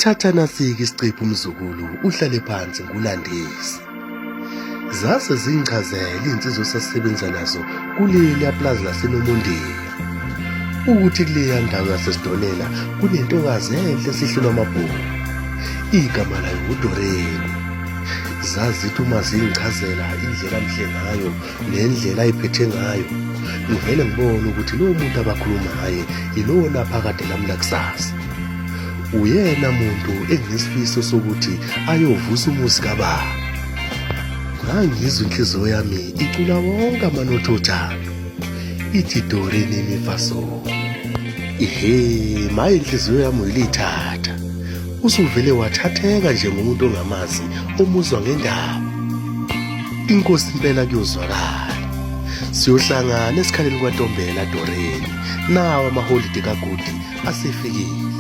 Thatha nasike isicephu mzukulu uhlale phansi ngulandisi. Zase zingichazela insizwa sasisebenza nazo kuleli plaza laseNomondiya ukuthi kuleya ndawo yaseSidonela kunentokazi enhle esihlelwa amabhuku. Igama layo uDoreni. Zazithi uma zingichazela indlela amhle ngayo nendlela ayiphethe ngayo, ngivele ngibone ukuthi lowo muntu abakhuluma ngaye yilowo naphakade lami lakusasa. Uyena muntu enginesifiso sokuthi ayovusa umuzi kababa. Ngangizwa inhliziyo yami icula wonke amanotho othando. Ithi Doreni imifaso. Maye inhliziyo yami uyilithatha. Usuvele wathatheka njengomuntu ongamazi omuzwa ngendaba. Inkosi impela kuyozwakala. Siyohlangana esikhaleni kwaNtombela Doreni. Nawa amaholide kaGudi asefikile.